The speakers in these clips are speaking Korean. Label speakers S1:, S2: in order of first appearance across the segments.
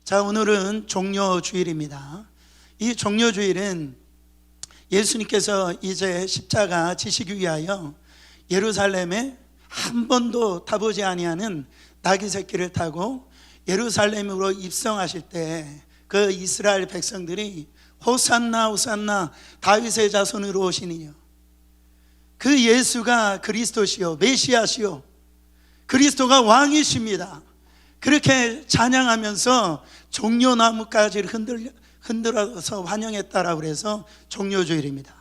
S1: 자, 오늘은 종료주일입니다. 이 종료주일은 예수님께서 이제 십자가 지시기 위하여 예루살렘에 한 번도 타보지 아니하는 나귀 새끼를 타고 예루살렘으로 입성하실 때 그 이스라엘 백성들이 호산나 호산나 다윗의 자손으로 오시니요, 그 예수가 그리스도시요 메시아시요 그리스도가 왕이십니다, 그렇게 찬양하면서 종려나무까지를 흔들어서 환영했다라고 해서 종료주일입니다.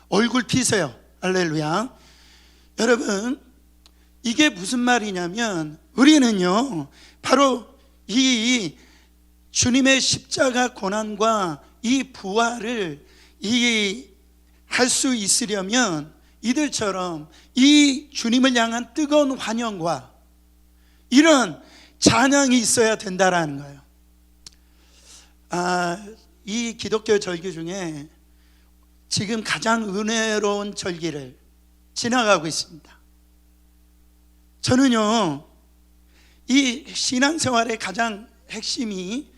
S1: 얼굴 피세요. 할렐루야. 여러분, 이게 무슨 말이냐면 우리는요 바로 이 주님의 십자가 고난과 이 부활을 할 수 있으려면 이들처럼 이 주님을 향한 뜨거운 환영과 이런 찬양이 있어야 된다라는 거예요. 이 기독교 절기 중에 지금 가장 은혜로운 절기를 지나가고 있습니다. 저는요, 이 신앙생활의 가장 핵심이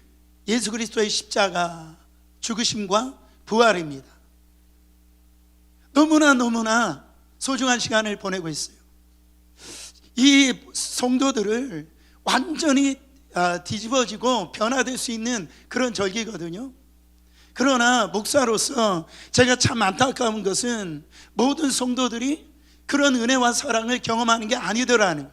S1: 예수 그리스도의 십자가 죽으심과 부활입니다. 너무나 소중한 시간을 보내고 있어요. 이 성도들을 완전히 뒤집어지고 변화될 수 있는 그런 절기거든요. 그러나 목사로서 제가 참 안타까운 것은 모든 성도들이 그런 은혜와 사랑을 경험하는 게 아니더라는,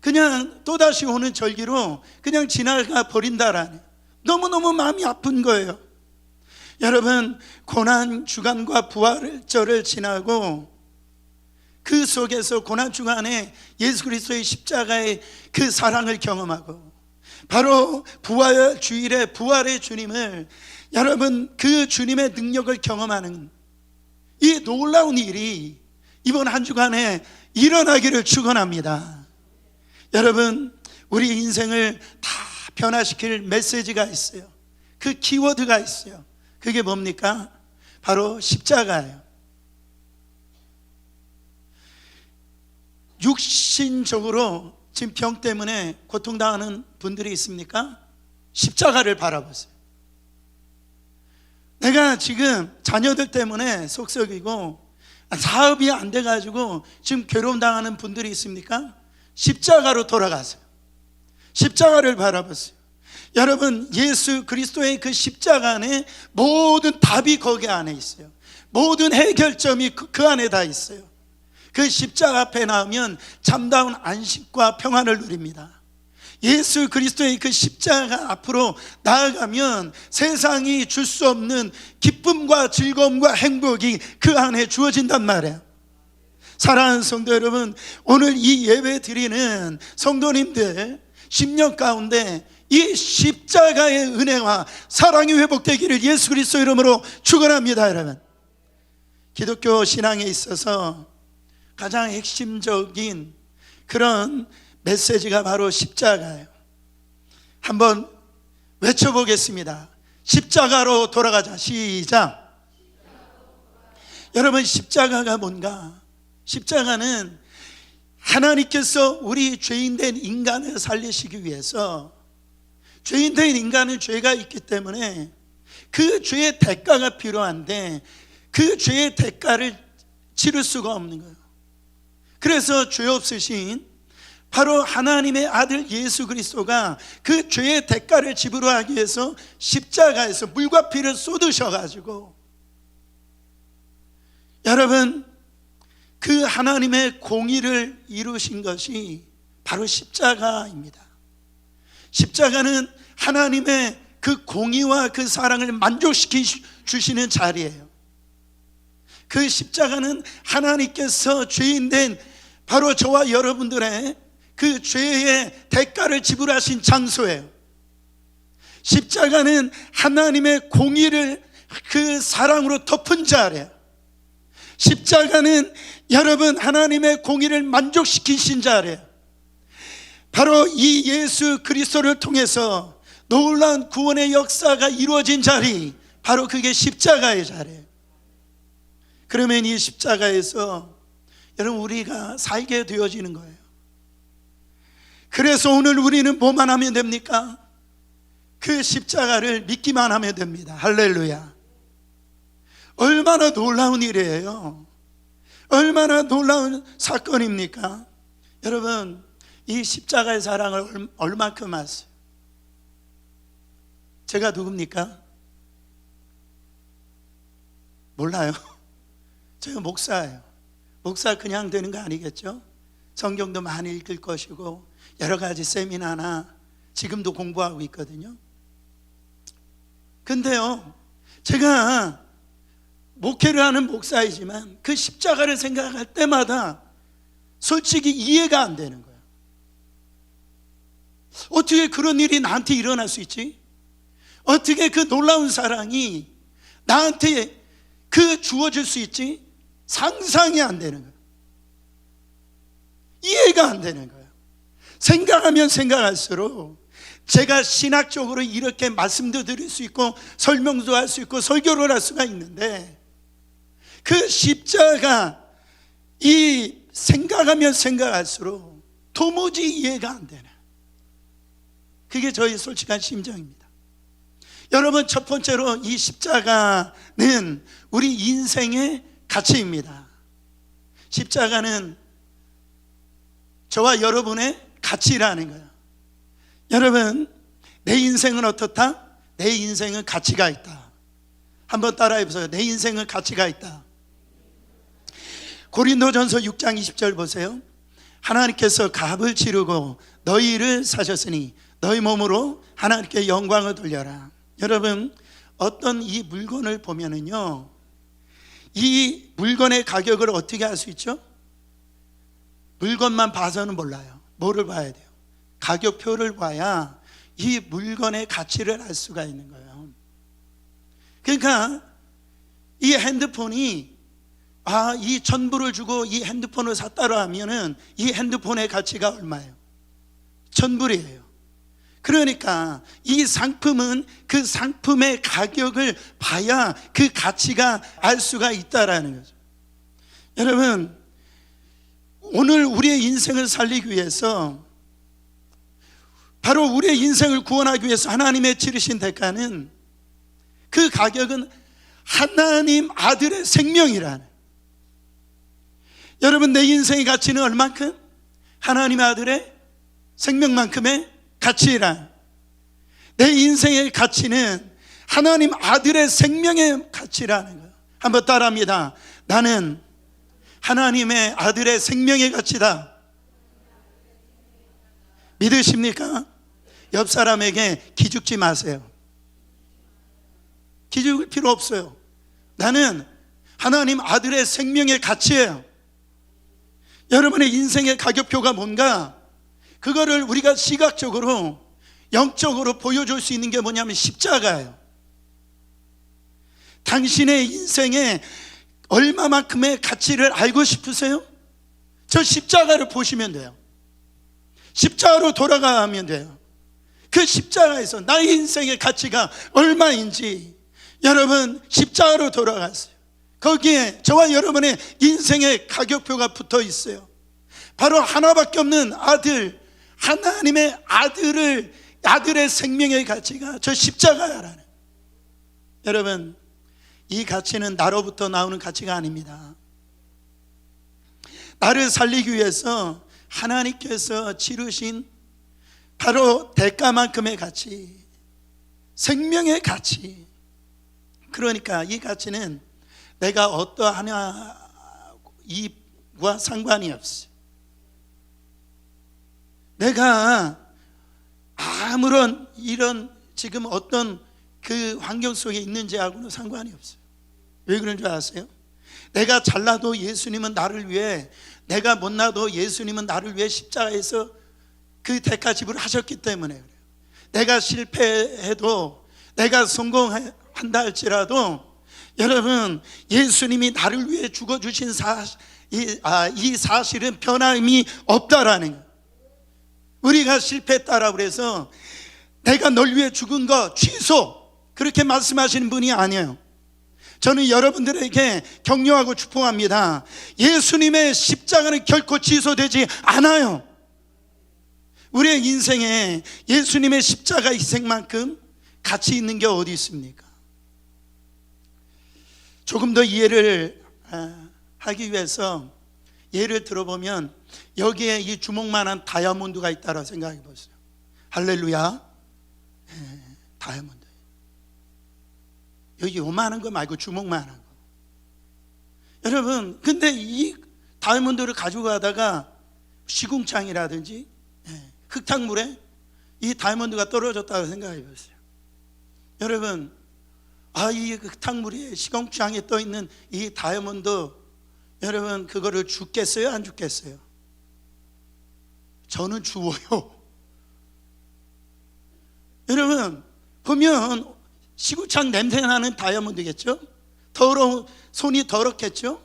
S1: 그냥 또다시 오는 절기로 그냥 지나가 버린다라는, 너무너무 마음이 아픈 거예요. 여러분, 고난 주간과 부활절을 지나고 그 속에서 고난 주간에 예수 그리스도의 십자가의 그 사랑을 경험하고 바로 부활 주일에 부활의 주님을, 여러분 그 주님의 능력을 경험하는 이 놀라운 일이 이번 한 주간에 일어나기를 축원합니다. 여러분, 우리 인생을 다 변화시킬 메시지가 있어요. 그 키워드가 있어요. 그게 뭡니까? 바로 십자가예요. 육신적으로 지금 병 때문에 고통당하는 분들이 있습니까? 십자가를 바라보세요. 내가 지금 자녀들 때문에 속썩이고 사업이 안 돼가지고 지금 괴로움 당하는 분들이 있습니까? 십자가로 돌아가세요. 십자가를 바라보세요. 여러분, 예수 그리스도의 그 십자가 안에 모든 답이 거기 안에 있어요. 모든 해결점이 그 안에 다 있어요. 그 십자가 앞에 나오면 참다운 안식과 평안을 누립니다. 예수 그리스도의 그 십자가 앞으로 나아가면 세상이 줄 수 없는 기쁨과 즐거움과 행복이 그 안에 주어진단 말이에요. 사랑하는 성도 여러분, 오늘 이 예배 드리는 성도님들 10년 가운데 이 십자가의 은혜와 사랑이 회복되기를 예수 그리스도 이름으로 축원합니다. 여러분, 기독교 신앙에 있어서 가장 핵심적인 그런 메시지가 바로 십자가예요. 한번 외쳐보겠습니다. 십자가로 돌아가자. 시작. 여러분, 십자가가 뭔가? 십자가는 하나님께서 우리 죄인된 인간을 살리시기 위해서, 죄인된 인간은 죄가 있기 때문에 그 죄의 대가가 필요한데 그 죄의 대가를 치를 수가 없는 거예요. 그래서 죄 없으신 바로 하나님의 아들 예수 그리스도가 그 죄의 대가를 지불하기 위해서 십자가에서 물과 피를 쏟으셔가지고, 여러분 그 하나님의 공의를 이루신 것이 바로 십자가입니다. 십자가는 하나님의 그 공의와 그 사랑을 만족시켜 주시는 자리예요. 그 십자가는 하나님께서 죄인된 바로 저와 여러분들의 그 죄의 대가를 지불하신 장소예요. 십자가는 하나님의 공의를 그 사랑으로 덮은 자리예요. 십자가는 여러분 하나님의 공의를 만족시키신 자리예요. 바로 이 예수 그리스도를 통해서 놀라운 구원의 역사가 이루어진 자리, 바로 그게 십자가의 자리예요. 그러면 이 십자가에서 여러분 우리가 살게 되어지는 거예요. 그래서 오늘 우리는 뭐만 하면 됩니까? 그 십자가를 믿기만 하면 됩니다. 할렐루야. 얼마나 놀라운 일이에요. 얼마나 놀라운 사건입니까? 여러분, 이 십자가의 사랑을 얼마큼 아세요? 제가 누굽니까? 몰라요. 제가 목사예요. 목사 그냥 되는 거 아니겠죠? 성경도 많이 읽을 것이고 여러 가지 세미나나 지금도 공부하고 있거든요. 근데요, 제가 목회를 하는 목사이지만 그 십자가를 생각할 때마다 솔직히 이해가 안 되는 거예요. 어떻게 그런 일이 나한테 일어날 수 있지? 어떻게 그 놀라운 사랑이 나한테 주어질 수 있지? 상상이 안 되는 거예요. 이해가 안 되는 거예요. 생각하면 생각할수록 제가 신학적으로 이렇게 말씀도 드릴 수 있고 설명도 할 수 있고 설교를 할 수가 있는데 그 십자가 생각하면 생각할수록 도무지 이해가 안 되는, 그게 저희 솔직한 심정입니다. 여러분, 첫 번째로 이 십자가는 우리 인생의 가치입니다. 십자가는 저와 여러분의 가치라는 거예요. 여러분, 내 인생은 어떻다? 내 인생은 가치가 있다. 한번 따라해 보세요. 내 인생은 가치가 있다. 고린도전서 6장 20절 보세요. 하나님께서 값을 치르고 너희를 사셨으니 너희 몸으로 하나님께 영광을 돌려라. 여러분, 어떤 이 물건을 보면은요, 이 물건의 가격을 어떻게 알 수 있죠? 물건만 봐서는 몰라요. 뭐를 봐야 돼요? 가격표를 봐야 이 물건의 가치를 알 수가 있는 거예요. 그러니까 이 핸드폰이 이 천불을 주고 이 핸드폰을 샀다고 하면은 이 핸드폰의 가치가 얼마예요? 천불이에요. 그러니까 이 상품은 그 상품의 가격을 봐야 그 가치가 알 수가 있다라는 거죠. 여러분, 오늘 우리의 인생을 살리기 위해서, 바로 우리의 인생을 구원하기 위해서 하나님의 치르신 대가는, 그 가격은 하나님 아들의 생명이라는. 여러분, 내 인생의 가치는 얼만큼? 하나님 아들의 생명만큼의 가치란. 내 인생의 가치는 하나님 아들의 생명의 가치라는 거예요. 한번 따라합니다. 나는 하나님의 아들의 생명의 가치다. 믿으십니까? 옆 사람에게 기죽지 마세요. 기죽을 필요 없어요. 나는 하나님 아들의 생명의 가치예요. 여러분의 인생의 가격표가 뭔가, 그거를 우리가 시각적으로 영적으로 보여줄 수 있는 게 뭐냐면 십자가예요. 당신의 인생에 얼마만큼의 가치를 알고 싶으세요? 저 십자가를 보시면 돼요. 십자가로 돌아가면 돼요. 그 십자가에서 나의 인생의 가치가 얼마인지 여러분 십자가로 돌아갔어요. 거기에 저와 여러분의 인생의 가격표가 붙어 있어요. 바로 하나밖에 없는 아들, 하나님의 아들의 생명의 가치가 저 십자가라는. 여러분, 이 가치는 나로부터 나오는 가치가 아닙니다. 나를 살리기 위해서 하나님께서 치르신 바로 대가만큼의 가치, 생명의 가치. 그러니까 이 가치는 내가 어떠하냐 이와 상관이 없어요. 내가 아무런 이런 지금 어떤 그 환경 속에 있는지하고는 상관이 없어요. 왜 그런 줄 아세요? 내가 잘나도 예수님은 나를 위해, 내가 못나도 예수님은 나를 위해 십자가에서 그 대가 지불을 하셨기 때문에 그래요. 내가 실패해도, 내가 성공한다 할지라도 여러분, 예수님이 나를 위해 죽어주신 이 사실은 변함이 없다라는 거예요. 우리가 실패했다라고 그래서 내가 널 위해 죽은 거 취소, 그렇게 말씀하시는 분이 아니에요. 저는 여러분들에게 격려하고 축복합니다. 예수님의 십자가는 결코 취소되지 않아요. 우리의 인생에 예수님의 십자가 희생만큼 가치 있는 게 어디 있습니까? 조금 더 이해를 하기 위해서 예를 들어보면 여기에 이 주먹만한 다이아몬드가 있다고 생각해 보세요. 할렐루야. 다이아몬드. 여기 요만한 거 말고 주먹만한 거. 여러분, 근데 이 다이아몬드를 가지고 가다가 시궁창이라든지 흙탕물에 이 다이아몬드가 떨어졌다고 생각해 보세요. 여러분, 이 흙탕물에 시궁창에 떠 있는 이 다이아몬드, 여러분 그거를 죽겠어요? 안 죽겠어요? 저는 주워요. 여러분 보면 시궁창 냄새나는 다이아몬드겠죠? 손이 더럽겠죠?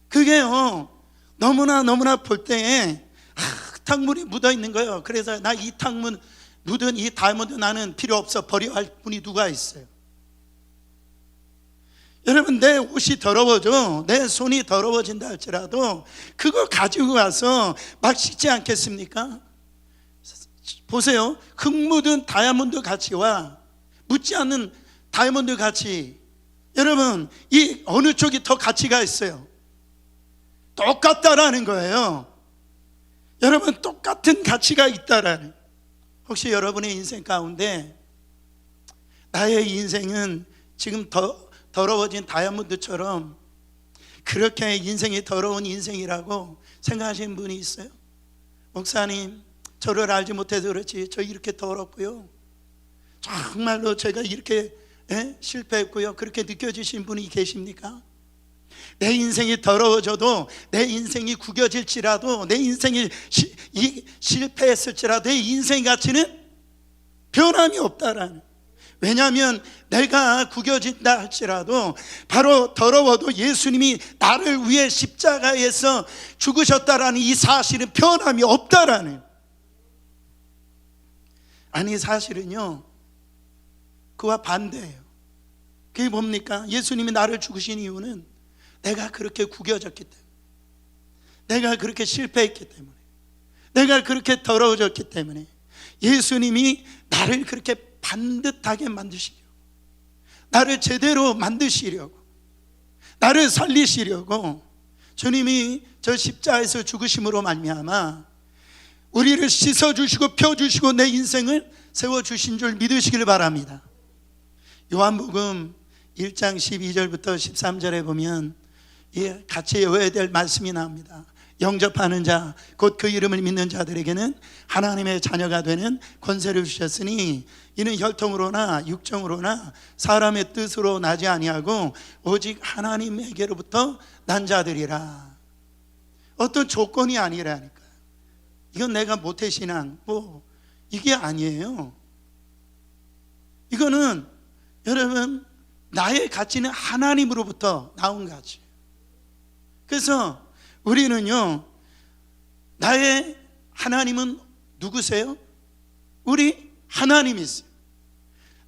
S1: 그게요 너무나 볼 때에 흙탕물이 묻어 있는 거예요. 그래서 나 이 탕물 묻은 이 다이아몬드 나는 필요 없어, 버려야 할 분이 누가 있어요? 여러분, 내 옷이 더러워져, 내 손이 더러워진다 할지라도 그거 가지고 가서 막 씻지 않겠습니까? 보세요. 흙 묻은 다이아몬드 가치와 묻지 않는 다이아몬드 가치, 여러분 이 어느 쪽이 더 가치가 있어요? 똑같다라는 거예요. 여러분, 똑같은 가치가 있다라는. 혹시 여러분의 인생 가운데 나의 인생은 지금 더러워진 다이아몬드처럼 그렇게 인생이 더러운 인생이라고 생각하시는 분이 있어요? 목사님, 저를 알지 못해서 그렇지 저 이렇게 더럽고요, 정말로 제가 이렇게 실패했고요, 그렇게 느껴지신 분이 계십니까? 내 인생이 더러워져도, 내 인생이 구겨질지라도, 내 인생이 실패했을지라도 내 인생 가치는 변함이 없다라는. 왜냐하면 내가 구겨진다 할지라도 바로 더러워도 예수님이 나를 위해 십자가에서 죽으셨다라는 이 사실은 변함이 없다라는. 아니, 사실은요 그와 반대예요. 그게 뭡니까? 예수님이 나를 죽으신 이유는 내가 그렇게 구겨졌기 때문에, 내가 그렇게 실패했기 때문에, 내가 그렇게 더러워졌기 때문에 예수님이 나를 그렇게 반듯하게 만드시려고, 나를 제대로 만드시려고, 나를 살리시려고 주님이 저 십자가에서 죽으심으로 말미암아 우리를 씻어주시고 펴주시고 내 인생을 세워주신 줄 믿으시길 바랍니다. 요한복음 1장 12절부터 13절에 보면 같이 외워야 될 말씀이 나옵니다. 영접하는 자 곧 그 이름을 믿는 자들에게는 하나님의 자녀가 되는 권세를 주셨으니 이는 혈통으로나 육정으로나 사람의 뜻으로 나지 아니하고 오직 하나님에게로부터 난 자들이라. 어떤 조건이 아니라니까. 이건 내가 모태신앙 이게 아니에요. 이거는 여러분 나의 가치는 하나님으로부터 나온 가치. 그래서 우리는요, 나의 하나님은 누구세요? 우리 하나님이세요.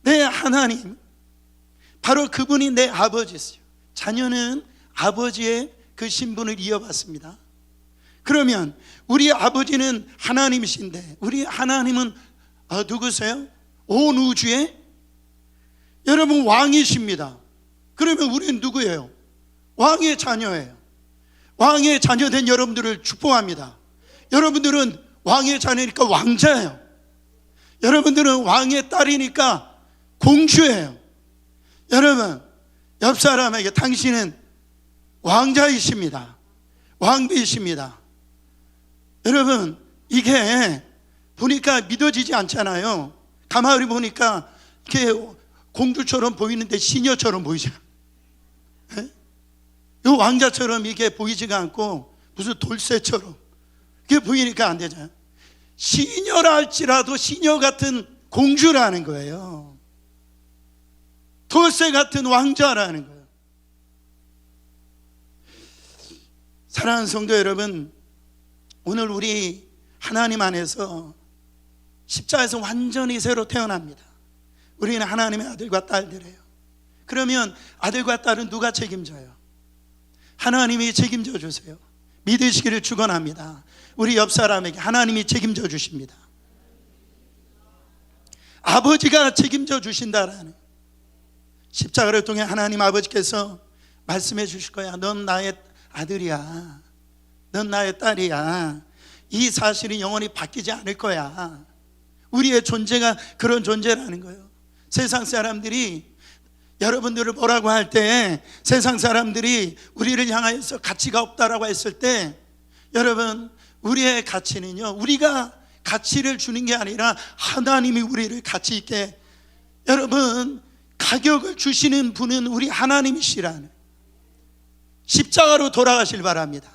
S1: 내 하나님, 바로 그분이 내 아버지세요. 자녀는 아버지의 그 신분을 이어받습니다. 그러면 우리 아버지는 하나님이신데 우리 하나님은 누구세요? 온 우주의 여러분 왕이십니다. 그러면 우리는 누구예요? 왕의 자녀예요. 왕의 자녀된 여러분들을 축복합니다. 여러분들은 왕의 자녀니까 왕자예요. 여러분들은 왕의 딸이니까 공주예요. 여러분, 옆 사람에게 당신은 왕자이십니다. 왕비이십니다. 여러분, 이게 보니까 믿어지지 않잖아요. 가만히 보니까 이렇게 공주처럼 보이는데 시녀처럼 보이잖아요. 이 왕자처럼 이게 보이지가 않고 무슨 돌쇠처럼 그게 보이니까 안 되잖아요. 시녀라 할지라도 시녀 같은 공주라는 거예요. 돌쇠 같은 왕자라는 거예요. 사랑하는 성도 여러분, 오늘 우리 하나님 안에서 십자가에서 완전히 새로 태어납니다. 우리는 하나님의 아들과 딸들이에요. 그러면 아들과 딸은 누가 책임져요? 하나님이 책임져 주세요. 믿으시기를 축원합니다. 우리 옆 사람에게 하나님이 책임져 주십니다. 아버지가 책임져 주신다라는, 십자가를 통해 하나님 아버지께서 말씀해 주실 거야. 넌 나의 아들이야, 넌 나의 딸이야. 이 사실이 영원히 바뀌지 않을 거야. 우리의 존재가 그런 존재라는 거예요. 세상 사람들이 여러분들을 뭐라고 할 때, 세상 사람들이 우리를 향하여서 가치가 없다라고 했을 때, 여러분, 우리의 가치는요, 우리가 가치를 주는 게 아니라 하나님이 우리를 가치 있게, 여러분, 가격을 주시는 분은 우리 하나님이시라는, 십자가로 돌아가실 바랍니다.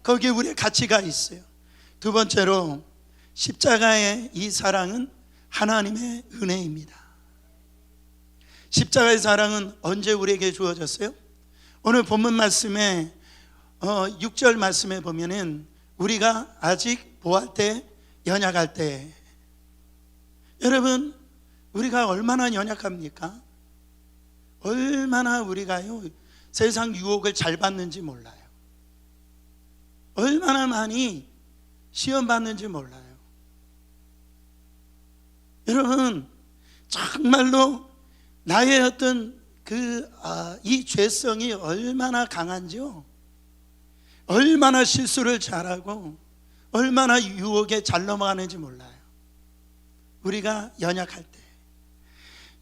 S1: 거기에 우리의 가치가 있어요. 두 번째로, 십자가의 이 사랑은 하나님의 은혜입니다. 십자가의 사랑은 언제 우리에게 주어졌어요? 오늘 본문 말씀에 6절 말씀에 보면은 우리가 아직 보할 때, 연약할 때. 여러분, 우리가 얼마나 연약합니까? 얼마나 우리가요, 세상 유혹을 잘 받는지 몰라요. 얼마나 많이 시험 받는지 몰라요. 여러분, 정말로 나의 어떤 이 죄성이 얼마나 강한지요, 얼마나 실수를 잘하고 얼마나 유혹에 잘 넘어가는지 몰라요. 우리가 연약할 때.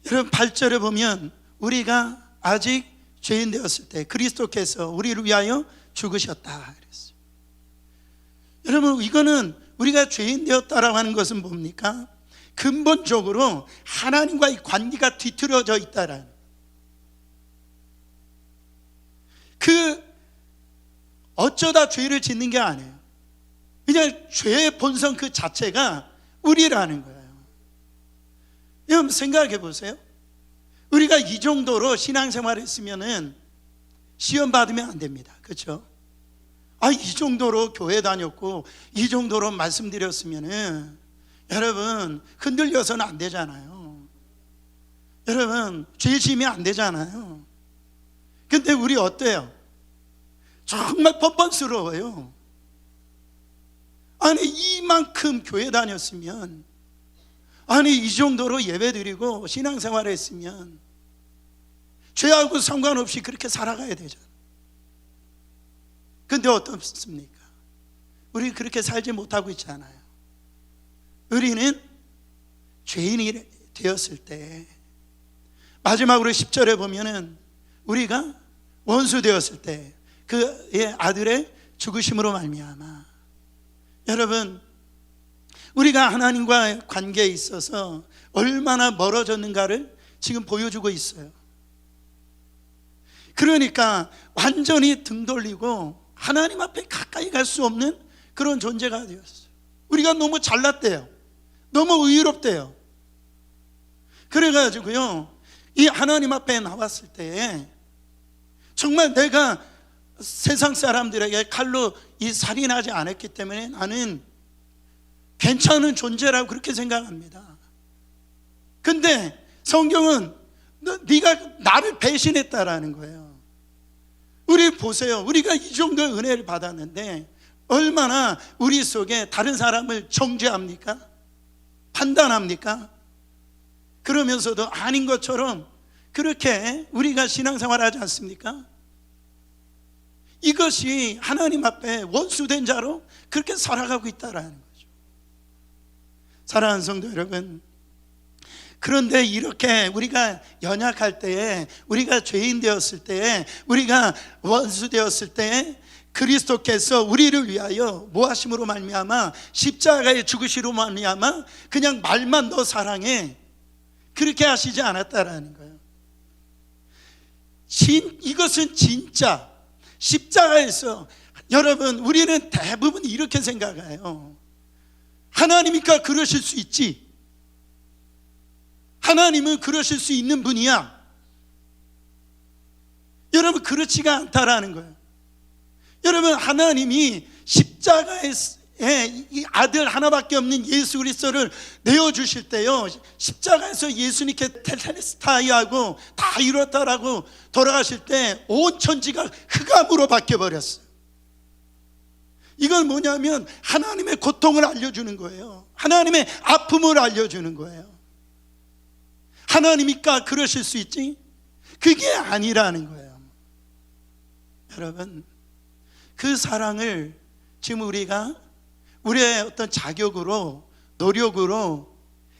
S1: 여러분, 8절에 보면 우리가 아직 죄인 되었을 때 그리스도께서 우리를 위하여 죽으셨다 그랬어요. 여러분, 이거는 우리가 죄인 되었다라고 하는 것은 뭡니까? 근본적으로 하나님과의 관계가 뒤틀어져 있다라는, 어쩌다 죄를 짓는 게 아니에요. 그냥 죄의 본성 그 자체가 우리라는 거예요. 여러분, 생각해 보세요. 우리가 이 정도로 신앙생활을 했으면은 시험 받으면 안 됩니다. 그렇죠? 이 정도로 교회 다녔고 이 정도로 말씀드렸으면은 여러분 흔들려서는 안 되잖아요. 여러분, 죄 지으면 안 되잖아요. 근데 우리 어때요? 정말 뻔뻔스러워요. 이만큼 교회 다녔으면, 이 정도로 예배 드리고 신앙생활 했으면 죄하고 상관없이 그렇게 살아가야 되잖아요. 근데 어떻습니까? 우리 그렇게 살지 못하고 있잖아요. 우리는 죄인이 되었을 때, 마지막으로 10절에 보면은 우리가 원수 되었을 때 그의 아들의 죽으심으로 말미암아. 여러분, 우리가 하나님과의 관계에 있어서 얼마나 멀어졌는가를 지금 보여주고 있어요. 그러니까 완전히 등 돌리고 하나님 앞에 가까이 갈 수 없는 그런 존재가 되었어요. 우리가 너무 잘났대요. 너무 의롭대요. 그래가지고요, 이 하나님 앞에 나왔을 때 정말 내가 세상 사람들에게 칼로 이 살인하지 않았기 때문에 나는 괜찮은 존재라고 그렇게 생각합니다. 근데 성경은 네가 나를 배신했다라는 거예요. 우리 보세요. 우리가 이 정도의 은혜를 받았는데 얼마나 우리 속에 다른 사람을 정죄합니까? 판단합니까? 그러면서도 아닌 것처럼 그렇게 우리가 신앙생활하지 않습니까? 이것이 하나님 앞에 원수된 자로 그렇게 살아가고 있다라는 거죠. 사랑하는 성도 여러분, 그런데 이렇게 우리가 연약할 때에, 우리가 죄인 되었을 때에, 우리가 원수 되었을 때에 그리스도께서 우리를 위하여 뭐 하심으로 말미암아, 십자가에 죽으시로 말미암아 그냥 말만 너 사랑해 그렇게 하시지 않았다라는 거예요. 이것은 진짜 십자가에서, 여러분, 우리는 대부분 이렇게 생각해요. 하나님이니까 그러실 수 있지. 하나님은 그러실 수 있는 분이야. 여러분, 그렇지가 않다라는 거예요. 여러분, 하나님이 십자가에 이 아들 하나밖에 없는 예수 그리스도를 내어주실 때요, 십자가에서 예수님께 텔레스타이하고 다 이뤘다라고 돌아가실 때 온 천지가 흑암으로 바뀌어버렸어요. 이건 뭐냐면 하나님의 고통을 알려주는 거예요. 하나님의 아픔을 알려주는 거예요. 하나님이니까 그러실 수 있지? 그게 아니라는 거예요. 여러분, 그 사랑을 지금 우리가 우리의 어떤 자격으로, 노력으로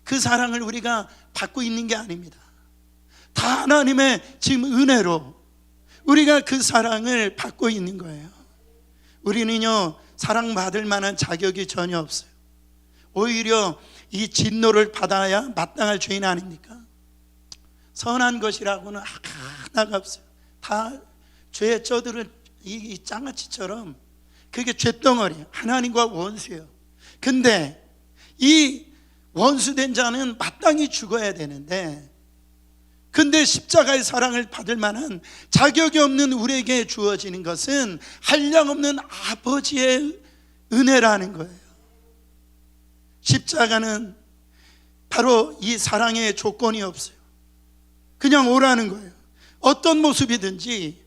S1: 그 사랑을 우리가 받고 있는 게 아닙니다. 다 하나님의 지금 은혜로 우리가 그 사랑을 받고 있는 거예요. 우리는요, 사랑받을 만한 자격이 전혀 없어요. 오히려 이 진노를 받아야 마땅할 죄인 아닙니까? 선한 것이라고는 하나가 없어요. 다 죄의 쩌들은 이 장아찌처럼 그게 쇳덩어리예요. 하나님과 원수예요. 근데 이 원수된 자는 마땅히 죽어야 되는데, 근데 십자가의 사랑을 받을 만한 자격이 없는 우리에게 주어지는 것은 한량없는 아버지의 은혜라는 거예요. 십자가는 바로 이 사랑의 조건이 없어요. 그냥 오라는 거예요. 어떤 모습이든지,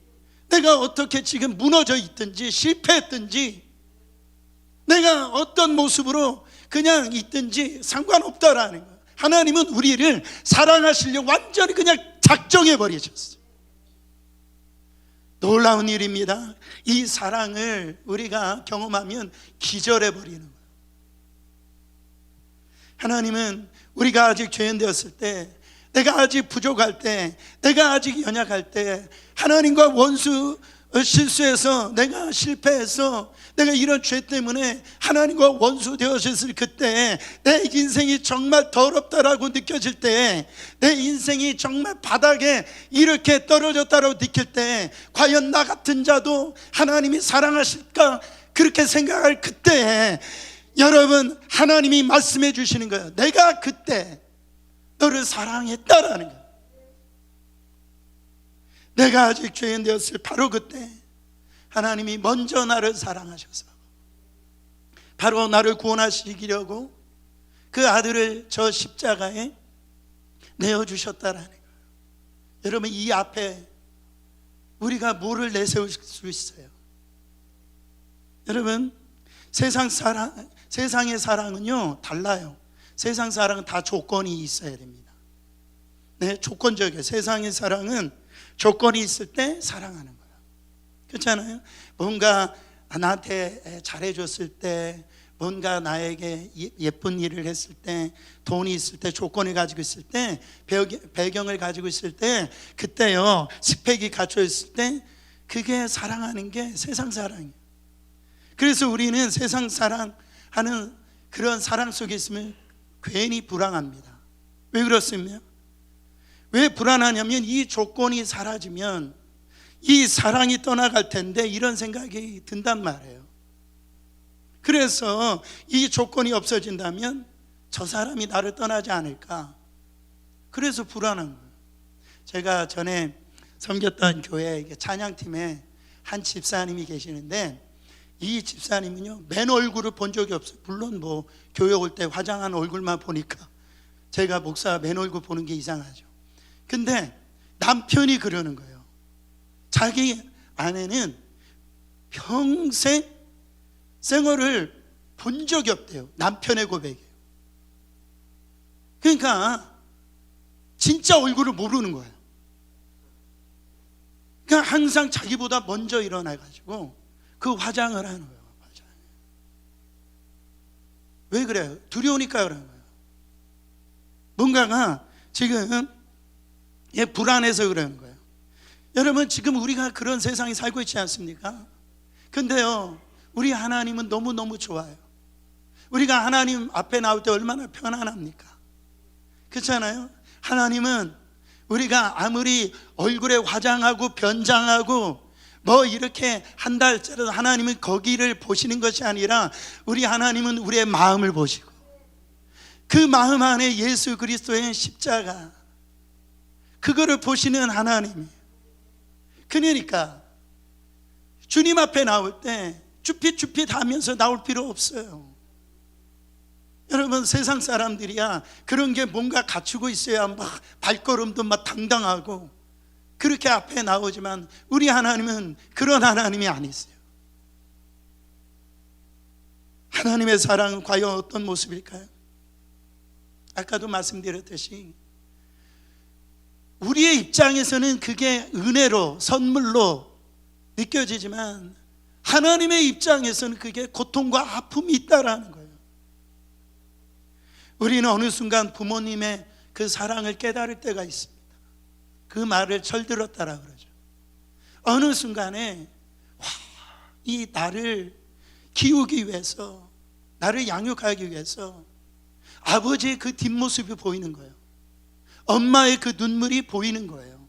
S1: 내가 어떻게 지금 무너져 있든지 실패했든지, 내가 어떤 모습으로 그냥 있든지 상관없다라는 거예요. 하나님은 우리를 사랑하시려고 완전히 그냥 작정해 버리셨어요. 놀라운 일입니다. 이 사랑을 우리가 경험하면 기절해 버리는 거예요. 하나님은 우리가 아직 죄인 되었을 때, 내가 아직 부족할 때, 내가 아직 연약할 때, 하나님과 원수 실수해서, 내가 실패해서, 내가 이런 죄 때문에 하나님과 원수 되어졌을 그때, 내 인생이 정말 더럽다라고 느껴질 때, 내 인생이 정말 바닥에 이렇게 떨어졌다라고 느낄 때, 과연 나 같은 자도 하나님이 사랑하실까? 그렇게 생각할 그때, 여러분, 하나님이 말씀해 주시는 거예요. 내가 그때 너를 사랑했다라는 거예요. 내가 아직 죄인 되었을 바로 그때 하나님이 먼저 나를 사랑하셔서 바로 나를 구원하시려고 그 아들을 저 십자가에 내어주셨다라는 거예요. 여러분, 이 앞에 우리가 뭐를 내세울 수 있어요? 여러분, 세상의 사랑은요 달라요. 세상 사랑은 다 조건이 있어야 됩니다. 네, 조건적이에요. 세상의 사랑은 조건이 있을 때 사랑하는 거예요. 그렇잖아요. 뭔가 나한테 잘해줬을 때, 뭔가 나에게 예쁜 일을 했을 때, 돈이 있을 때, 조건을 가지고 있을 때, 배경을 가지고 있을 때, 그때요 스펙이 갖춰 있을 때, 그게 사랑하는 게 세상 사랑이에요. 그래서 우리는 세상 사랑하는 그런 사랑 속에 있으면 괜히 불안합니다. 왜 그렇습니까? 왜 불안하냐면 이 조건이 사라지면 이 사랑이 떠나갈 텐데, 이런 생각이 든단 말이에요. 그래서 이 조건이 없어진다면 저 사람이 나를 떠나지 않을까, 그래서 불안한 거예요. 제가 전에 섬겼던 교회 찬양팀에 한 집사님이 계시는데, 이 집사님은요 맨 얼굴을 본 적이 없어요. 물론 뭐 교회 올 때 화장한 얼굴만 보니까 제가 목사 맨 얼굴 보는 게 이상하죠. 근데 남편이 그러는 거예요. 자기 아내는 평생 생얼을 본 적이 없대요. 남편의 고백이에요. 그러니까 진짜 얼굴을 모르는 거예요. 그러니까 항상 자기보다 먼저 일어나가지고 그 화장을 하는 거예요. 왜 그래요? 두려우니까 그러는 거예요. 뭔가가 지금 불안해서 그러는 거예요. 여러분, 지금 우리가 그런 세상에 살고 있지 않습니까? 근데요 우리 하나님은 너무너무 좋아요. 우리가 하나님 앞에 나올 때 얼마나 편안합니까? 그렇잖아요. 하나님은 우리가 아무리 얼굴에 화장하고 변장하고 뭐 이렇게 한 달째라도 하나님은 거기를 보시는 것이 아니라, 우리 하나님은 우리의 마음을 보시고 그 마음 안에 예수 그리스도의 십자가, 그거를 보시는 하나님이에요. 그러니까 주님 앞에 나올 때 쭈삣쭈삣 하면서 나올 필요 없어요. 여러분, 세상 사람들이야 그런 게 뭔가 갖추고 있어야 막 발걸음도 막 당당하고 그렇게 앞에 나오지만, 우리 하나님은 그런 하나님이 아니세요. 하나님의 사랑은 과연 어떤 모습일까요? 아까도 말씀드렸듯이 우리의 입장에서는 그게 은혜로, 선물로 느껴지지만 하나님의 입장에서는 그게 고통과 아픔이 있다라는 거예요. 우리는 어느 순간 부모님의 그 사랑을 깨달을 때가 있습니다. 그 말을 철들었다라 그러죠. 어느 순간에 이 나를 키우기 위해서, 나를 양육하기 위해서 아버지의 그 뒷모습이 보이는 거예요. 엄마의 그 눈물이 보이는 거예요.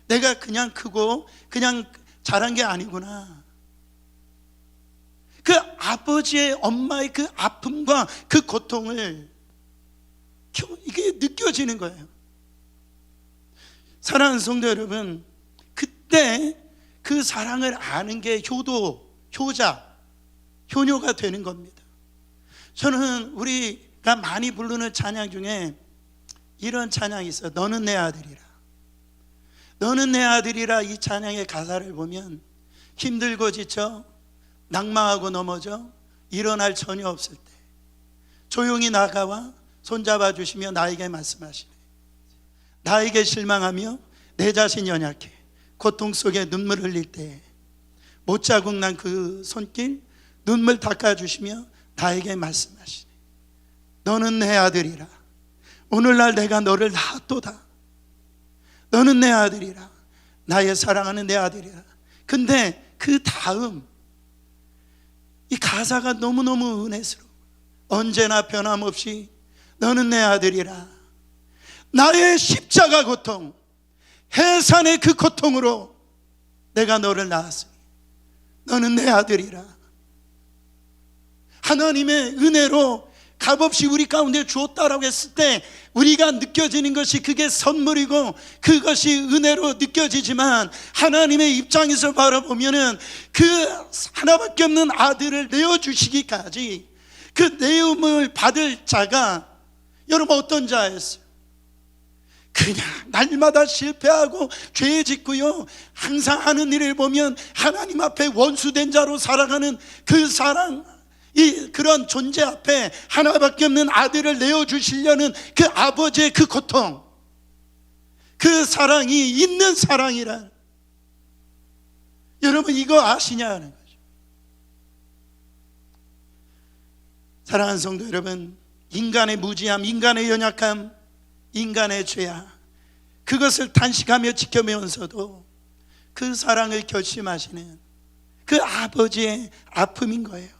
S1: 내가 그냥 크고 그냥 자란 게 아니구나. 그 아버지의, 엄마의 그 아픔과 그 고통을 이게 느껴지는 거예요. 사랑하는 성도 여러분, 그때 그 사랑을 아는 게 효녀가 되는 겁니다. 저는 우리가 많이 부르는 찬양 중에 이런 찬양이 있어요. 너는 내 아들이라. 너는 내 아들이라. 이 찬양의 가사를 보면 힘들고 지쳐 낙마하고 넘어져 일어날 전혀 없을 때 조용히 나가와 손잡아 주시며 나에게 말씀하시네. 나에게 실망하며 내 자신 연약해 고통 속에 눈물 흘릴 때 못자국 난 그 손길 눈물 닦아주시며 나에게 말씀하시네. 너는 내 아들이라. 오늘날 내가 너를 낳았도다. 너는 내 아들이라. 나의 사랑하는 내 아들이라. 근데 그 다음 이 가사가 너무너무 은혜스러워. 언제나 변함없이 너는 내 아들이라. 나의 십자가 고통, 해산의 그 고통으로 내가 너를 낳았으니 너는 내 아들이라. 하나님의 은혜로 값없이 우리 가운데 주었다라고 했을 때 우리가 느껴지는 것이 그게 선물이고 그것이 은혜로 느껴지지만 하나님의 입장에서 바라보면은 그 하나밖에 없는 아들을 내어주시기까지 그 내음을 받을 자가 여러분 어떤 자였어요? 그냥 날마다 실패하고 죄 짓고요, 항상 하는 일을 보면 하나님 앞에 원수된 자로 살아가는 그 사랑, 이 그런 존재 앞에 하나밖에 없는 아들을 내어주시려는 그 아버지의 그 고통, 그 사랑이 있는 사랑이라. 여러분 이거 아시냐는 거죠. 사랑하는 성도 여러분, 인간의 무지함, 인간의 연약함, 인간의 죄악, 그것을 단식하며 지켜면서도 그 사랑을 결심하시는 그 아버지의 아픔인 거예요.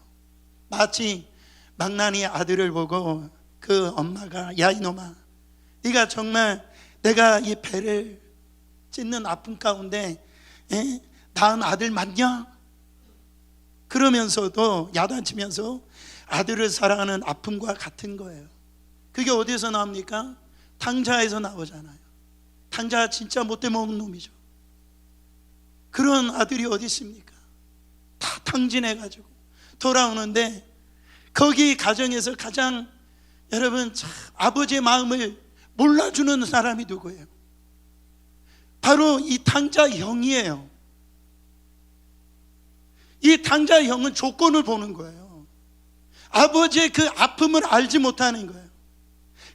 S1: 마치 망나니 아들을 보고 그 엄마가 야 이놈아, 네가 정말 내가 이 배를 찢는 아픔 가운데 낳은 아들 맞냐? 그러면서도 야단치면서 아들을 사랑하는 아픔과 같은 거예요. 그게 어디서 나옵니까? 탕자에서 나오잖아요. 탕자 진짜 못돼 먹는 놈이죠. 그런 아들이 어디 있습니까? 다 탕진해가지고 돌아오는데 거기 가정에서 가장 여러분 참 아버지의 마음을 몰라주는 사람이 누구예요? 바로 이 탕자 형이에요. 이 탕자 형은 조건을 보는 거예요. 아버지의 그 아픔을 알지 못하는 거예요.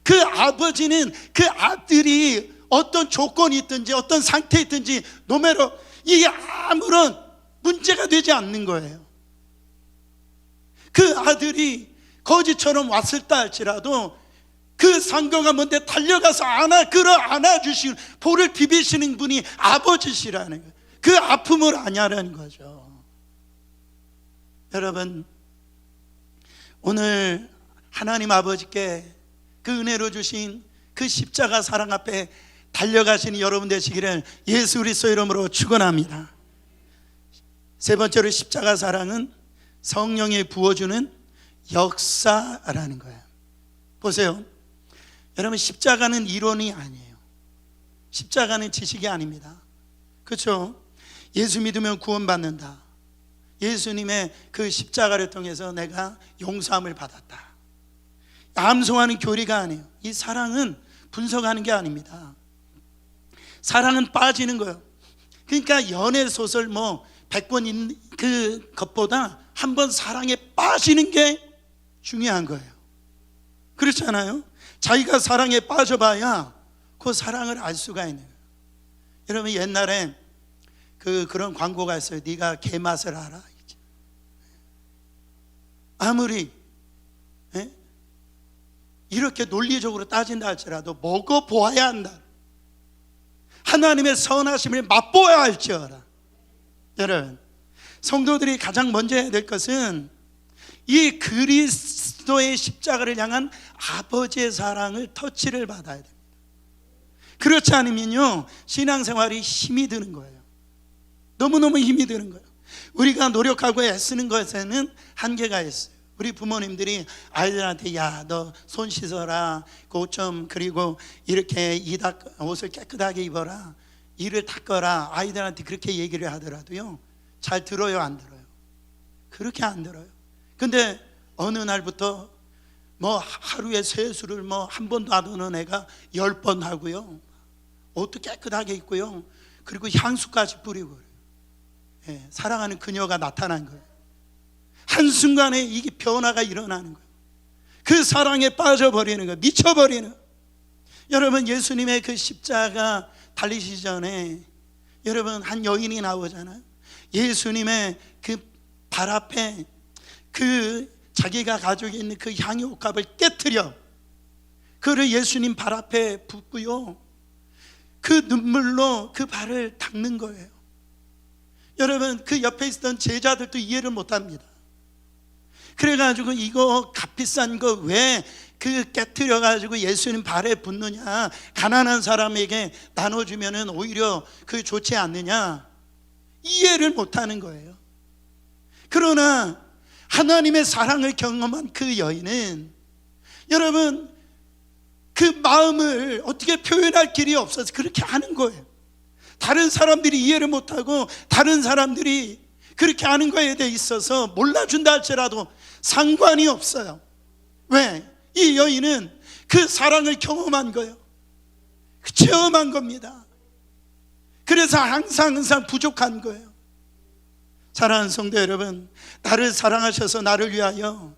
S1: 그 아버지는 그 아들이 어떤 조건이 있든지 어떤 상태에 있든지 노매로 이게 아무런 문제가 되지 않는 거예요. 그 아들이 거지처럼 왔을다 할지라도 그 상경 가운데 달려가서 안아주시는, 볼을 비비시는 분이 아버지시라는 거예요. 그 아픔을 아냐라는 거죠. 여러분, 오늘 하나님 아버지께 그 은혜로 주신 그 십자가 사랑 앞에 달려가시는 여러분 되시기를 예수 그리스도 이름으로 축원합니다. 세 번째로 십자가 사랑은 성령이 부어주는 역사라는 거예요. 보세요, 여러분, 십자가는 이론이 아니에요. 십자가는 지식이 아닙니다. 그렇죠? 예수 믿으면 구원받는다. 예수님의 그 십자가를 통해서 내가 용서함을 받았다. 암송하는 교리가 아니에요. 이 사랑은 분석하는 게 아닙니다. 사랑은 빠지는 거예요. 그러니까 연애 소설 100권 그 것보다 한번 사랑에 빠지는 게 중요한 거예요. 그렇잖아요. 자기가 사랑에 빠져봐야 그 사랑을 알 수가 있는 거예요. 여러분 옛날에 그런 광고가 있어요. 네가 개 맛을 알아. 아무리 이렇게 논리적으로 따진다 할지라도 먹어보아야 한다. 하나님의 선하심을 맛보아야 할지어라. 여러분, 성도들이 가장 먼저 해야 될 것은 이 그리스도의 십자가를 향한 아버지의 사랑을 터치를 받아야 됩니다. 그렇지 않으면요, 신앙생활이 힘이 드는 거예요. 너무너무 힘이 드는 거예요. 우리가 노력하고 애쓰는 것에는 한계가 있어요. 우리 부모님들이 아이들한테 야, 너 손 씻어라, 옷 좀, 그리고 이렇게 옷을 깨끗하게 입어라, 이를 닦아라, 아이들한테 그렇게 얘기를 하더라도요, 잘 들어요, 안 들어요? 그렇게 안 들어요. 근데 어느 날부터 뭐 하루에 세수를 뭐 한 번도 안 하는 애가 10번 하고요, 옷도 깨끗하게 입고요, 그리고 향수까지 뿌리고 그래요. 예, 사랑하는 그녀가 나타난 거예요. 한순간에 이게 변화가 일어나는 거예요. 그 사랑에 빠져버리는 거예요. 미쳐버리는 거예요. 여러분, 예수님의 그 십자가 달리시기 전에 여러분 한 여인이 나오잖아요. 예수님의 그 발 앞에 그 자기가 가지고 있는 그 향유 옥합을 깨트려 그를 예수님 발 앞에 붓고요, 그 눈물로 그 발을 닦는 거예요. 여러분, 그 옆에 있었던 제자들도 이해를 못합니다. 그래가지고 이거 값비싼 거 왜 그 깨트려가지고 예수님 발에 붓느냐, 가난한 사람에게 나눠주면은 오히려 그 좋지 않느냐, 이해를 못하는 거예요. 그러나 하나님의 사랑을 경험한 그 여인은 여러분 그 마음을 어떻게 표현할 길이 없어서 그렇게 하는 거예요. 다른 사람들이 이해를 못하고 다른 사람들이 그렇게 하는 거에 대해 있어서 몰라준다 할지라도 상관이 없어요. 왜? 이 여인은 그 사랑을 경험한 거예요. 체험한 겁니다. 그래서 항상 부족한 거예요. 사랑하는 성도 여러분, 나를 사랑하셔서 나를 위하여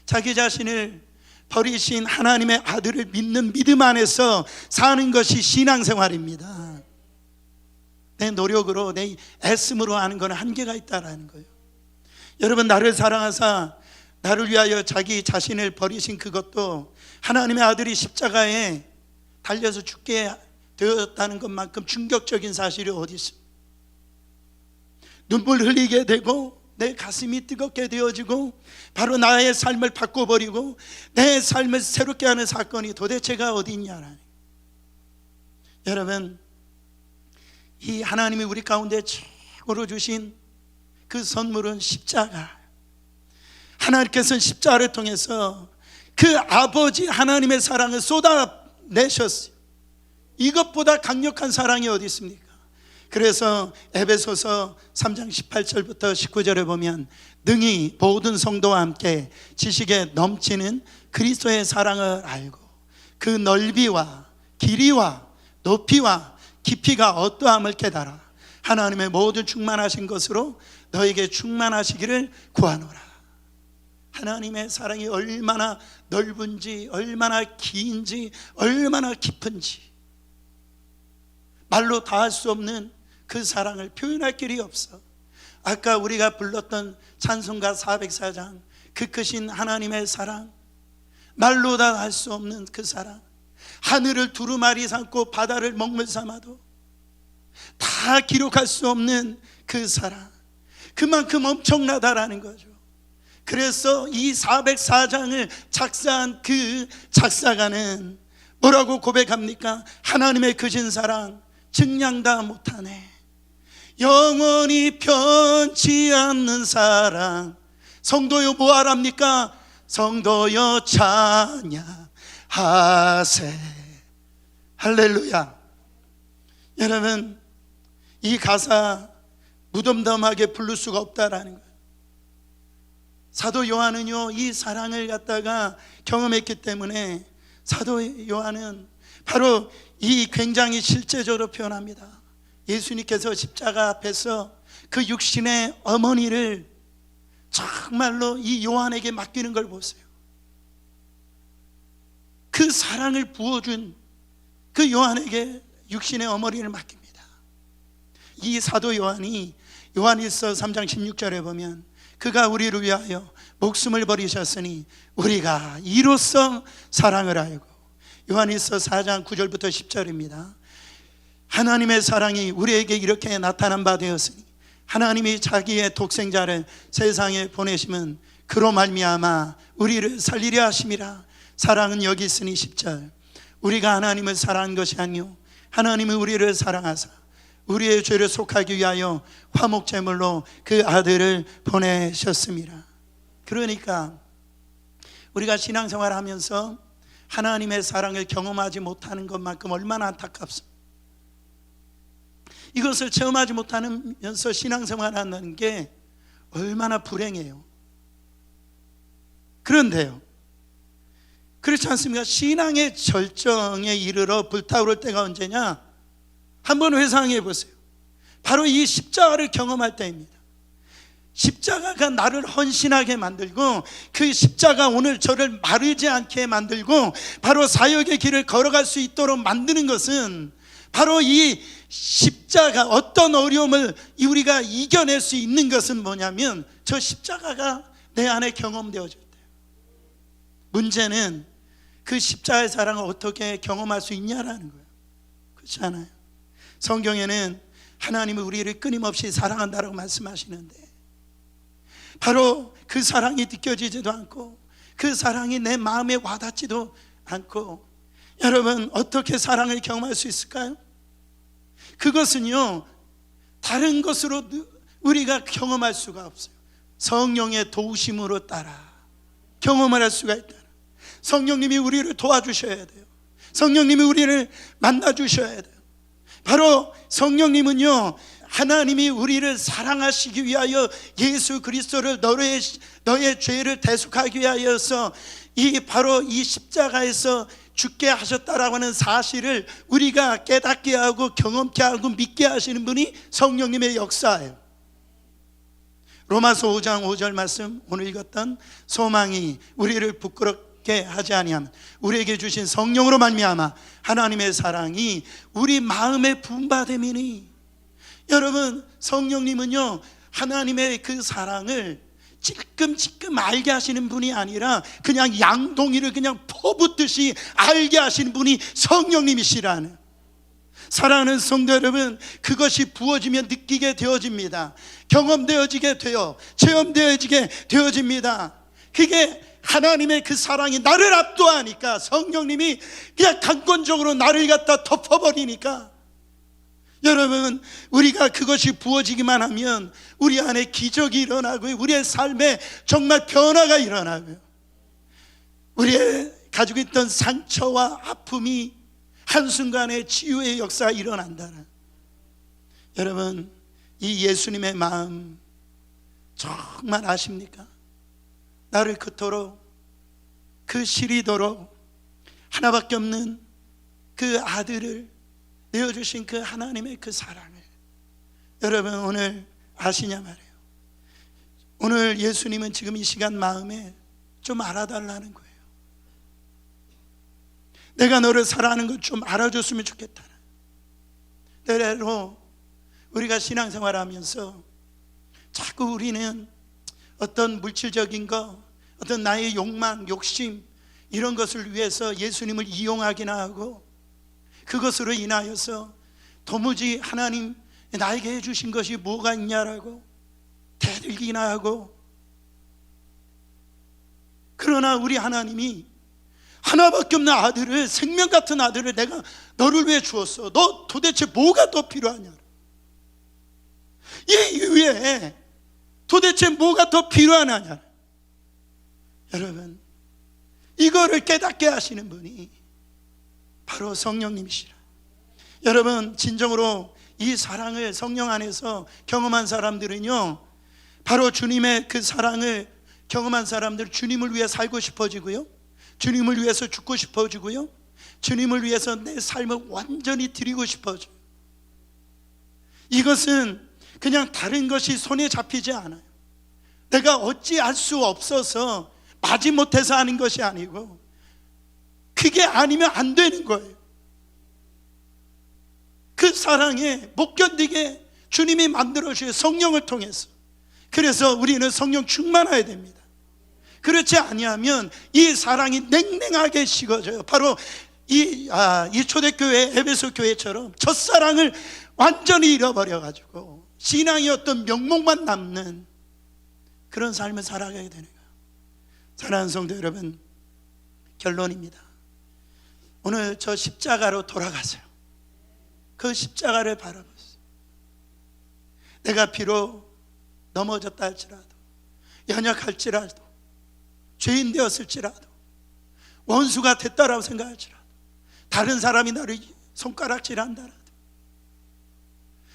S1: 자기 자신을 버리신 하나님의 아들을 믿는 믿음 안에서 사는 것이 신앙생활입니다. 내 노력으로, 내 애씀으로 하는 건 한계가 있다라는 거예요. 여러분, 나를 사랑하사 나를 위하여 자기 자신을 버리신 그것도 하나님의 아들이 십자가에 달려서 죽게 되었다는 것만큼 충격적인 사실이 어디 있습니까? 눈물 흘리게 되고 내 가슴이 뜨겁게 되어지고 바로 나의 삶을 바꿔버리고 내 삶을 새롭게 하는 사건이 도대체가 어디 있냐라는. 여러분, 이 하나님이 우리 가운데 최고로 주신 그 선물은 십자가. 하나님께서는 십자가를 통해서 그 아버지 하나님의 사랑을 쏟아내셨어요. 이것보다 강력한 사랑이 어디 있습니까? 그래서 에베소서 3장 18절부터 19절에 보면 능히 모든 성도와 함께 지식에 넘치는 그리스도의 사랑을 알고 그 넓이와 길이와 높이와 깊이가 어떠함을 깨달아 하나님의 모든 충만하신 것으로 너에게 충만하시기를 구하노라. 하나님의 사랑이 얼마나 넓은지, 얼마나 긴지, 얼마나 깊은지 말로 다 할 수 없는 그 사랑을 표현할 길이 없어. 아까 우리가 불렀던 찬송가 404장, 그 크신 하나님의 사랑, 말로 다 할 수 없는 그 사랑, 하늘을 두루마리 삼고 바다를 먹물 삼아도 다 기록할 수 없는 그 사랑, 그만큼 엄청나다라는 거죠. 그래서 이 404장을 작사한 그 작사가는 뭐라고 고백합니까? 하나님의 크신 사랑 증량 다 못하네. 영원히 변치 않는 사랑. 성도여 뭐하랍니까? 성도여 찬양하세. 할렐루야. 여러분, 이 가사 무덤덤하게 부를 수가 없다라는 거예요. 사도 요한은요, 이 사랑을 갖다가 경험했기 때문에 사도 요한은 바로 이 굉장히 실제적으로 표현합니다. 예수님께서 십자가 앞에서 그 육신의 어머니를 정말로 이 요한에게 맡기는 걸 보세요. 그 사랑을 부어준 그 요한에게 육신의 어머니를 맡깁니다. 이 사도 요한이 요한일서 3장 16절에 보면 그가 우리를 위하여 목숨을 버리셨으니 우리가 이로써 사랑을 알고, 요한일서 4장 9절부터 10절입니다. 하나님의 사랑이 우리에게 이렇게 나타난 바 되었으니 하나님이 자기의 독생자를 세상에 보내심은 그로 말미암아 우리를 살리려 하심이라. 사랑은 여기 있으니 10절, 우리가 하나님을 사랑한 것이 아니요 하나님은 우리를 사랑하사 우리의 죄를 속하기 위하여 화목제물로 그 아들을 보내셨습니다. 그러니까 우리가 신앙생활을 하면서 하나님의 사랑을 경험하지 못하는 것만큼 얼마나 안타깝습니다. 이것을 체험하지 못하면서 신앙생활을 한다는 게 얼마나 불행해요. 그런데요, 그렇지 않습니까? 신앙의 절정에 이르러 불타오를 때가 언제냐? 한번 회상해 보세요. 바로 이 십자가를 경험할 때입니다. 십자가가 나를 헌신하게 만들고, 그 십자가 오늘 저를 마르지 않게 만들고 바로 사역의 길을 걸어갈 수 있도록 만드는 것은 바로 이 십자가, 어떤 어려움을 우리가 이겨낼 수 있는 것은 뭐냐면 저 십자가가 내 안에 경험되어질 때요. 문제는 그 십자가의 사랑을 어떻게 경험할 수 있냐라는 거예요. 그렇지 않아요? 성경에는 하나님은 우리를 끊임없이 사랑한다라고 말씀하시는데 바로 그 사랑이 느껴지지도 않고 그 사랑이 내 마음에 와닿지도 않고, 여러분 어떻게 사랑을 경험할 수 있을까요? 그것은요, 다른 것으로 우리가 경험할 수가 없어요. 성령의 도우심으로 따라 경험을 할 수가 있다. 성령님이 우리를 도와주셔야 돼요. 성령님이 우리를 만나주셔야 돼요. 바로 성령님은요, 하나님이 우리를 사랑하시기 위하여 예수 그리스도를 너의 죄를 대속하기 위하여서 바로 이 십자가에서 죽게 하셨다라고 하는 사실을 우리가 깨닫게 하고 경험케 하고 믿게 하시는 분이 성령님의 역사예요. 로마서 5장 5절 말씀, 오늘 읽었던 소망이 우리를 부끄럽게 하지 아니하면 우리에게 주신 성령으로 말미암아 하나님의 사랑이 우리 마음에 부음받음이니. 여러분, 성령님은요, 하나님의 그 사랑을 찔끔찔끔 알게 하시는 분이 아니라 그냥 양동이를 그냥 퍼붓듯이 알게 하시는 분이 성령님이시라는. 사랑하는 성도 여러분, 그것이 부어지면 느끼게 되어집니다. 경험되어지게 돼요. 체험되어지게 되어집니다. 그게 하나님의 그 사랑이 나를 압도하니까, 성령님이 그냥 강권적으로 나를 갖다 덮어버리니까, 여러분 우리가 그것이 부어지기만 하면 우리 안에 기적이 일어나고 우리의 삶에 정말 변화가 일어나고요, 우리의 가지고 있던 상처와 아픔이 한순간에 치유의 역사가 일어난다는. 여러분, 이 예수님의 마음 정말 아십니까? 나를 그토록, 그 시리도록 하나밖에 없는 그 아들을 내어주신 그 하나님의 그 사랑을 여러분 오늘 아시냐 말이에요. 오늘 예수님은 지금 이 시간 마음에 좀 알아달라는 거예요. 내가 너를 사랑하는 것 좀 알아줬으면 좋겠다는. 때로 우리가 신앙생활하면서 자꾸 우리는 어떤 물질적인 것, 어떤 나의 욕망, 욕심, 이런 것을 위해서 예수님을 이용하기나 하고, 그것으로 인하여서 도무지 하나님 나에게 해주신 것이 뭐가 있냐라고 대들기나 하고. 그러나 우리 하나님이 하나밖에 없는 아들을, 생명 같은 아들을 내가 너를 위해 주었어. 너 도대체 뭐가 더 필요하냐? 이 이외에 도대체 뭐가 더 필요하냐? 여러분, 이거를 깨닫게 하시는 분이 바로 성령님이시라. 여러분, 진정으로 이 사랑을 성령 안에서 경험한 사람들은요, 바로 주님의 그 사랑을 경험한 사람들, 주님을 위해 살고 싶어지고요, 주님을 위해서 죽고 싶어지고요, 주님을 위해서 내 삶을 완전히 드리고 싶어져요. 이것은 그냥 다른 것이 손에 잡히지 않아요. 내가 어찌할 수 없어서 마지못해서 하는 것이 아니고, 그게 아니면 안 되는 거예요. 그 사랑에 못 견디게 주님이 만들어주신 성령을 통해서. 그래서 우리는 성령 충만해야 됩니다. 그렇지 아니하면 이 사랑이 냉랭하게 식어져요. 바로 이 초대교회 에베소 교회처럼 첫사랑을 완전히 잃어버려 가지고 신앙이 어떤 명목만 남는 그런 삶을 살아가게 되는 거예요. 사랑하는 성도 여러분, 결론입니다. 오늘 저 십자가로 돌아가세요. 그 십자가를 바라보세요. 내가 비록 넘어졌다 할지라도, 연약할지라도, 죄인 되었을지라도, 원수가 됐다라고 생각할지라도, 다른 사람이 나를 손가락질한다라도,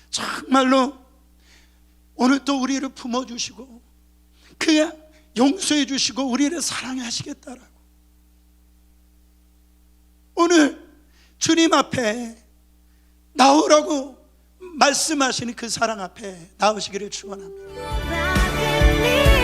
S1: 정말로 오늘 또 우리를 품어주시고 그 용서해 주시고 우리를 사랑하시겠다라고, 오늘 주님 앞에 나오라고 말씀하시는 그 사랑 앞에 나오시기를 축원합니다.